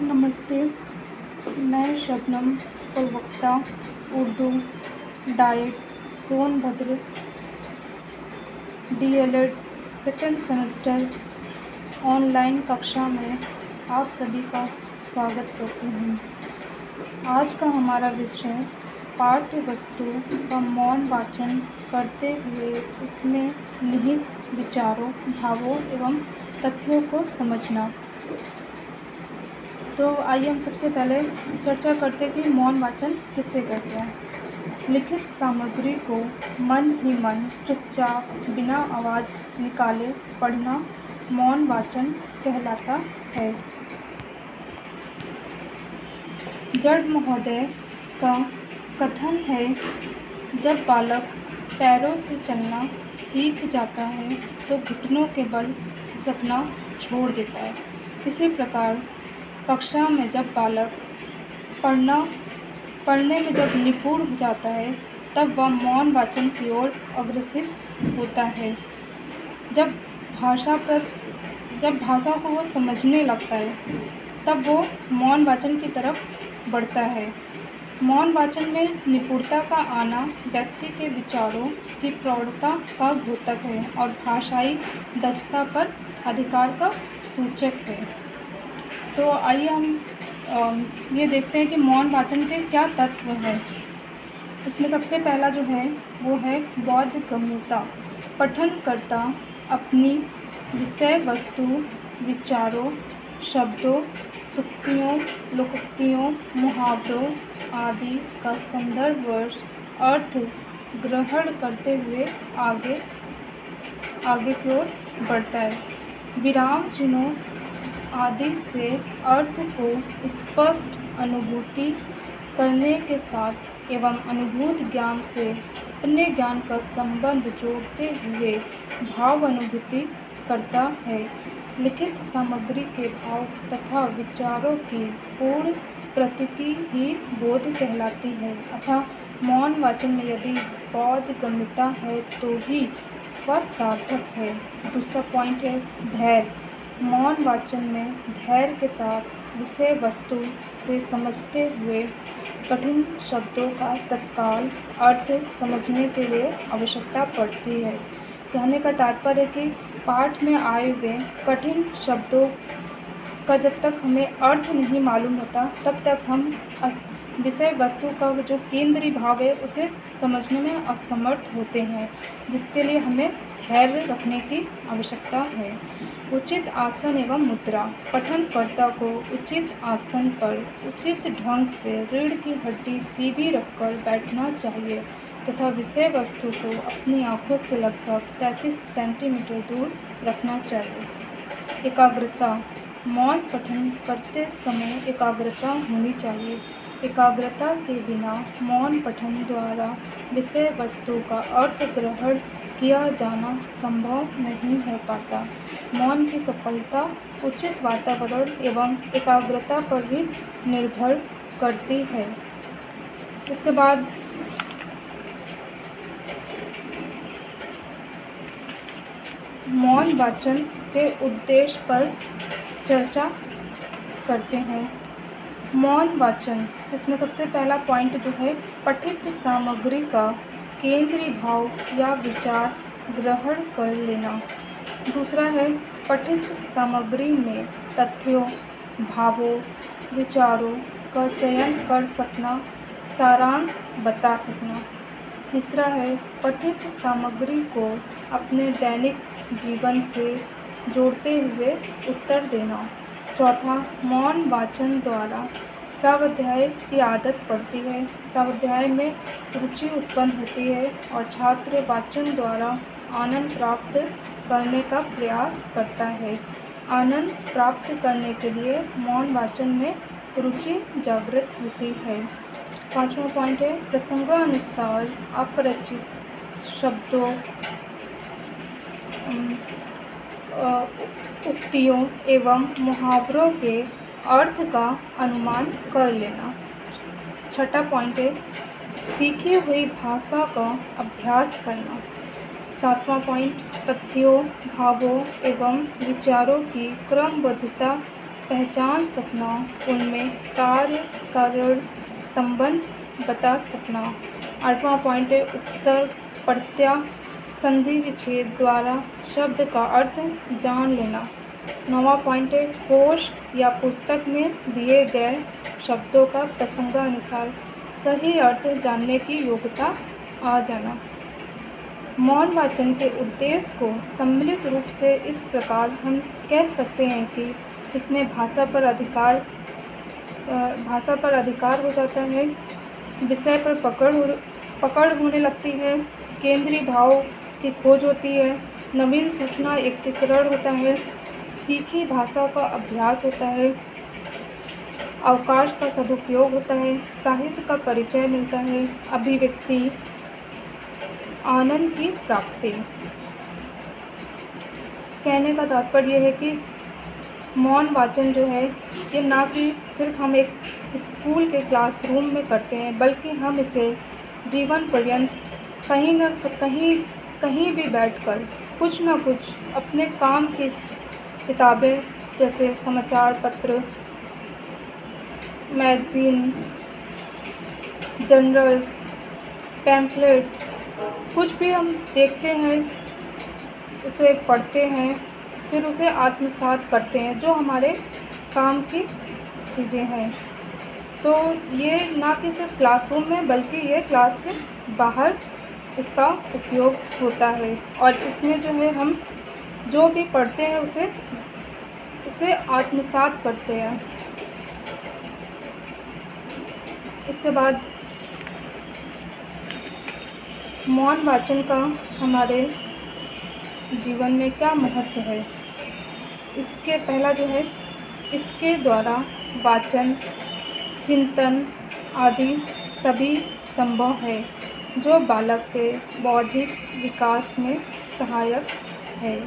नमस्ते। मैं शबनम, प्रवक्ता Urdu, diet, Sonbhadra, DElEd second semester online कक्षा में आप सभी का स्वागत करती हूँ। आज का हमारा विषय पाठ्य वस्तु का मौन वाचन करते हुए उसमें निहित विचारों, भावों एवं तथ्यों को समझना। तो आइए हम सबसे पहले चर्चा करते हैं कि मौन वाचन किससे कहते हैं। लिखित सामग्री को मन ही मन चुपचाप बिना आवाज़ निकाले पढ़ना मौन वाचन कहलाता है। जड़ महोदय का कथन है, जब बालक पैरों से चलना सीख जाता है तो घुटनों के बल खिसकना छोड़ देता है। इसी प्रकार कक्षा में जब बालक पढ़ने में जब निपुण हो जाता है तब वह मौन वाचन की ओर अग्रसर होता है। जब भाषा को वो समझने लगता है तब वो मौन वाचन की तरफ बढ़ता है। मौन वाचन में निपुणता का आना व्यक्ति के विचारों की प्रौढ़ता का द्योतक है और भाषाई दक्षता पर अधिकार का सूचक है। तो आइए हम ये देखते हैं कि मौन वाचन के क्या तत्व हैं। इसमें सबसे पहला जो है वो है बोधगम्यता। पठनकर्ता अपनी विषय वस्तु, विचारों, शब्दों, सूक्तियों, लोकोक्तियों, मुहावरों आदि का संदर्भ अर्थ ग्रहण करते हुए आगे की ओर बढ़ता है। विराम चिन्हों आदि से अर्थ को स्पष्ट अनुभूति करने के साथ एवं अनुभूत ज्ञान से अपने ज्ञान का संबंध जोड़ते हुए भाव अनुभूति करता है। लिखित सामग्री के भाव तथा विचारों की पूर्ण प्रतीति ही बोध कहलाती है। अतः मौन वाचन में यदि बोधगम्यता है तो ही वह सार्थक है। दूसरा पॉइंट है धैर्य। मौन वाचन में धैर्य के साथ विषय वस्तु से समझते हुए कठिन शब्दों का तत्काल अर्थ समझने के लिए आवश्यकता पड़ती है। कहने का तात्पर्य है कि पाठ में आए हुए कठिन शब्दों का जब तक हमें अर्थ नहीं मालूम होता तब तक हम विषय वस्तु का जो केंद्रीय भाव है उसे समझने में असमर्थ होते हैं, जिसके लिए हमें धैर्य रखने की आवश्यकता है। उचित आसन एवं मुद्रा। पठनकर्ता को उचित आसन पर उचित ढंग से रीढ़ की हड्डी सीधी रखकर बैठना चाहिए तथा विषय वस्तु को अपनी आँखों से लगभग 33 सेंटीमीटर दूर रखना चाहिए। एकाग्रता। मौन पठन करते समय एकाग्रता होनी चाहिए। एकाग्रता के बिना मौन पठन द्वारा विषय वस्तु का अर्थ ग्रहण किया जाना संभव नहीं हो पाता। मौन की सफलता उचित वातावरण एवं एकाग्रता पर भी निर्भर करती है। इसके बाद मौन वाचन के उद्देश्य पर चर्चा करते हैं। मौन वाचन, इसमें सबसे पहला पॉइंट जो है पठित सामग्री का केंद्रीय भाव या विचार ग्रहण कर लेना। दूसरा है पठित सामग्री में तथ्यों, भावों, विचारों का चयन कर सकना, सारांश बता सकना। तीसरा है पठित सामग्री को अपने दैनिक जीवन से जोड़ते हुए उत्तर देना। चौथा, मौन वाचन द्वारा स्वाध्याय की आदत पड़ती है, स्वाध्याय में रुचि उत्पन्न होती है और छात्र वाचन द्वारा आनंद प्राप्त करने का प्रयास करता है। आनंद प्राप्त करने के लिए मौन वाचन में रुचि जागृत होती है। पांचवा पॉइंट है प्रसंगानुसार अपरिचित शब्दों, उक्तियों एवं मुहावरों के अर्थ का अनुमान कर लेना। छठा पॉइंट है सीखी हुई भाषा का अभ्यास करना। सातवां पॉइंट तथ्यों, भावों एवं विचारों की क्रमबद्धता पहचान सकना, उनमें कार्य कारण संबंध बता सकना। 8वां पॉइंट है उपसर्ग प्रत्यय संधि विच्छेद द्वारा शब्द का अर्थ जान लेना। 9वां पॉइंट है कोश या पुस्तक में दिए गए शब्दों का प्रसंगानुसार सही अर्थ जानने की योग्यता आ जाना। मौन वाचन के उद्देश्य को सम्मिलित रूप से इस प्रकार हम कह सकते हैं कि इसमें भाषा पर अधिकार हो जाता है, विषय पर पकड़ होने लगती है, केंद्रीय भाव की खोज होती है, नवीन सूचना एकत्रीकरण होता है, सीखी भाषा का अभ्यास होता है, अवकाश का सदुपयोग होता है, साहित्य का परिचय मिलता है, अभिव्यक्ति आनंद की प्राप्ति। कहने का तात्पर्य है कि मौन वाचन जो है ये ना कि सिर्फ हम एक स्कूल के क्लासरूम में करते हैं, बल्कि हम इसे जीवन पर्यंत कहीं भी बैठकर कुछ ना कुछ अपने काम की किताबें जैसे समाचार पत्र, मैगज़ीन, जर्नल्स, पैम्फलेट, कुछ भी हम देखते हैं, उसे पढ़ते हैं, फिर उसे आत्मसात करते हैं जो हमारे काम की चीज़ें हैं। तो ये ना कि सिर्फ क्लासरूम में बल्कि ये क्लास के बाहर इसका उपयोग होता है, और इसमें जो है हम जो भी पढ़ते हैं उसे आत्मसात करते हैं। इसके बाद मौन वाचन का हमारे जीवन में क्या महत्व है। इसके पहला जो है, इसके द्वारा वाचन, चिंतन आदि सभी संभव है जो बालक के बौद्धिक विकास में सहायक है।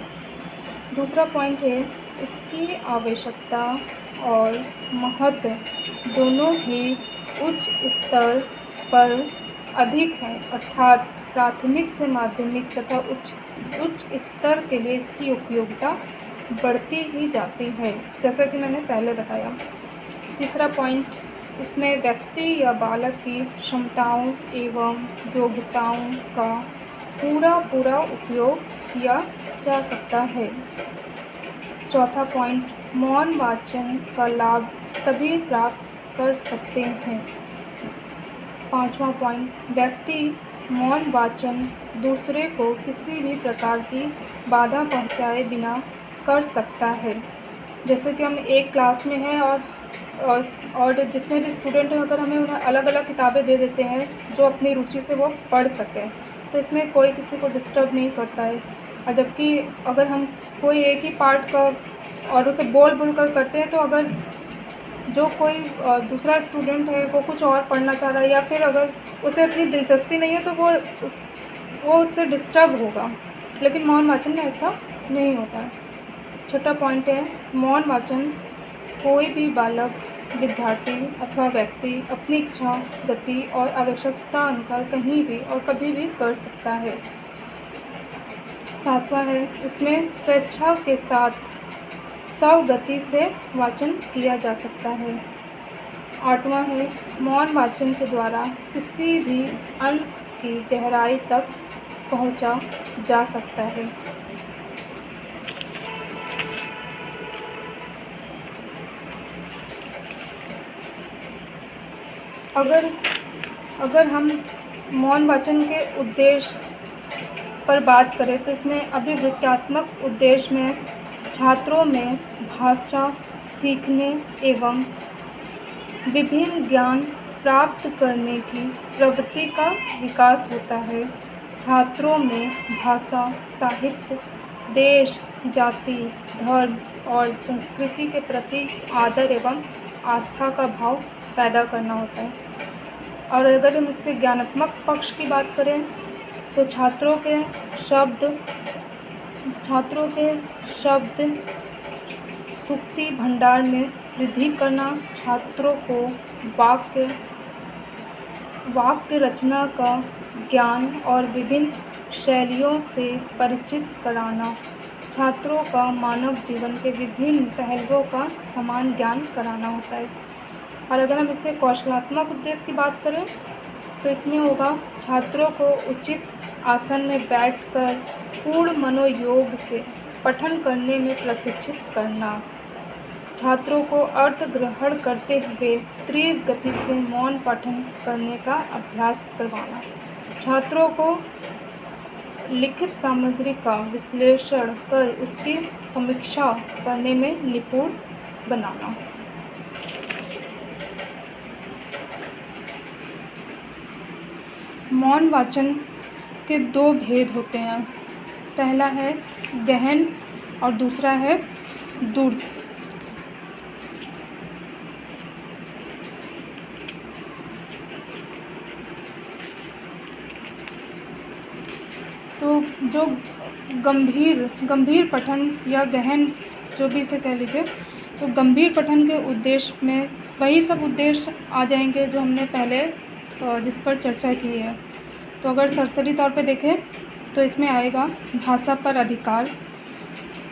दूसरा पॉइंट है इसकी आवश्यकता और महत्व दोनों ही उच्च स्तर पर अधिक है, अर्थात प्राथमिक से माध्यमिक तथा उच्च स्तर के लिए इसकी उपयोगिता बढ़ती ही जाती है, जैसा कि मैंने पहले बताया। तीसरा पॉइंट, इसमें व्यक्ति या बालक की क्षमताओं एवं योग्यताओं का पूरा उपयोग किया जा सकता है। चौथा पॉइंट, मौन वाचन का लाभ सभी प्राप्त कर सकते हैं। पांचवा पॉइंट, व्यक्ति मौन वाचन दूसरे को किसी भी प्रकार की बाधा पहुंचाए बिना कर सकता है। जैसे कि हम एक क्लास में हैं और जितने भी स्टूडेंट हैं, अगर हमें उन्हें अलग अलग किताबें दे देते हैं जो अपनी रुचि से वो पढ़ सकें, तो इसमें कोई किसी को डिस्टर्ब नहीं करता है। और जबकि अगर हम कोई एक ही पार्ट का और उसे बोल कर करते हैं, तो अगर जो कोई दूसरा स्टूडेंट है वो कुछ और पढ़ना चाह रहा है या फिर अगर उसे इतनी दिलचस्पी नहीं है तो वो उससे डिस्टर्ब होगा, लेकिन मौन वाचन में ऐसा नहीं होता है। छठा पॉइंट है, मौन वाचन कोई भी बालक, विद्यार्थी अथवा व्यक्ति अपनी इच्छा, गति और आवश्यकता अनुसार कहीं भी और कभी भी कर सकता है। सातवां है, इसमें स्वेच्छा के साथ गति से वाचन किया जा सकता है। आठवां है, मौन वाचन के द्वारा किसी भी अंश की गहराई तक पहुंचा जा सकता है। अगर हम मौन वाचन के उद्देश्य पर बात करें तो इसमें अभिवृत्त्यात्मक उद्देश्य में छात्रों में भाषा सीखने एवं विभिन्न ज्ञान प्राप्त करने की प्रवृत्ति का विकास होता है। छात्रों में भाषा, साहित्य, देश, जाति, धर्म और संस्कृति के प्रति आदर एवं आस्था का भाव पैदा करना होता है। और अगर हम इसके ज्ञानात्मक पक्ष की बात करें तो छात्रों के शब्द सुक्ति भंडार में वृद्धि करना, छात्रों को वाक्य रचना का ज्ञान और विभिन्न शैलियों से परिचित कराना, छात्रों का मानव जीवन के विभिन्न पहलुओं का समान ज्ञान कराना होता है। और अगर हम इसके कौशलात्मक उद्देश्य की बात करें तो इसमें होगा छात्रों को उचित आसन में बैठकर पूर्ण मनोयोग से पठन करने में प्रशिक्षित करना, छात्रों को अर्थ ग्रहण करते हुए तीव्र गति से मौन पठन करने का अभ्यास करवाना, छात्रों को लिखित सामग्री का विश्लेषण कर उसकी समीक्षा करने में निपुण बनाना। मौन वाचन के दो भेद होते हैं, पहला है गहन और दूसरा है दूर। तो जो गंभीर पठन या गहन, जो भी इसे कह लीजिए, तो गंभीर पठन के उद्देश्य में वही सब उद्देश्य आ जाएंगे जो हमने पहले जिस पर चर्चा की है। तो अगर सरसरी तौर पे देखें तो इसमें आएगा भाषा पर अधिकार,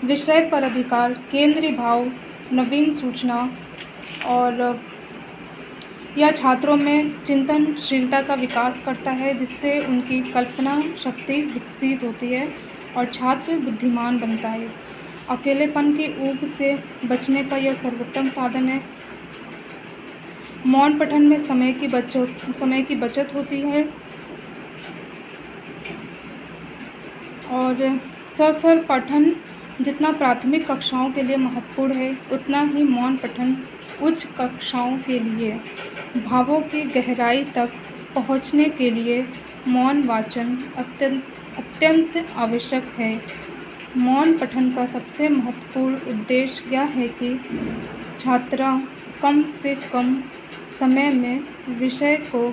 विषय पर अधिकार, केंद्रीय भाव, नवीन सूचना, और यह छात्रों में चिंतनशीलता का विकास करता है जिससे उनकी कल्पना शक्ति विकसित होती है और छात्र बुद्धिमान बनता है। अकेलेपन की ऊब से बचने का यह सर्वोत्तम साधन है। मौन पठन में समय की बचत होती है और सस्वर पठन जितना प्राथमिक कक्षाओं के लिए महत्वपूर्ण है उतना ही मौन पठन उच्च कक्षाओं के लिए भावों की गहराई तक पहुंचने के लिए मौन वाचन अत्यंत आवश्यक है। मौन पठन का सबसे महत्वपूर्ण उद्देश्य यह है कि छात्र कम से कम समय में विषय को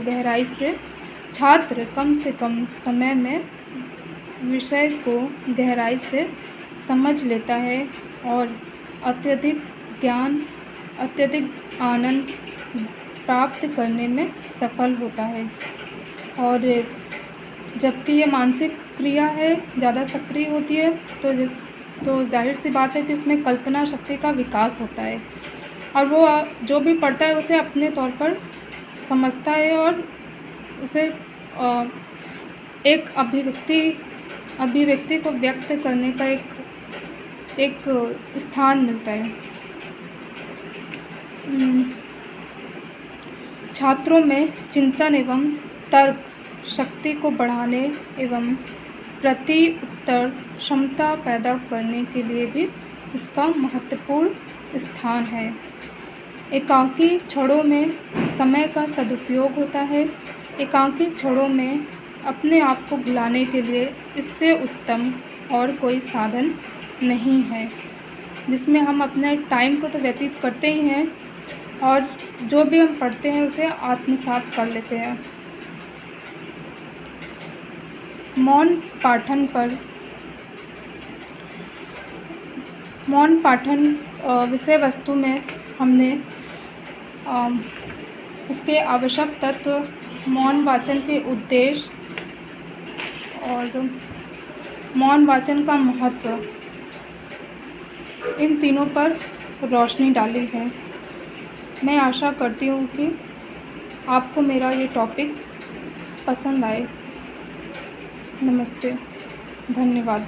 गहराई से समझ लेता है और अत्यधिक आनंद प्राप्त करने में सफल होता है। और जबकि ये मानसिक क्रिया है, ज़्यादा सक्रिय होती है, तो जाहिर सी बात है कि इसमें कल्पना शक्ति का विकास होता है और वो जो भी पढ़ता है उसे अपने तौर पर समझता है और उसे एक अभिव्यक्ति को व्यक्त करने का एक स्थान मिलता है। छात्रों में चिंतन एवं तर्क शक्ति को बढ़ाने एवं प्रति उत्तर क्षमता पैदा करने के लिए भी इसका महत्वपूर्ण स्थान है। एकांकी क्षणों में समय का सदुपयोग होता है। एकांकी क्षणों में अपने आप को भुलाने के लिए इससे उत्तम और कोई साधन नहीं है, जिसमें हम अपने टाइम को तो व्यतीत करते ही हैं और जो भी हम पढ़ते हैं उसे आत्मसात कर लेते हैं। मौन पाठन विषय वस्तु में हमने इसके आवश्यक तत्व, मौन वाचन के उद्देश्य और मौन वाचन का महत्व, इन तीनों पर रोशनी डाली है। मैं आशा करती हूँ कि आपको मेरा ये टॉपिक पसंद आए। नमस्ते, धन्यवाद।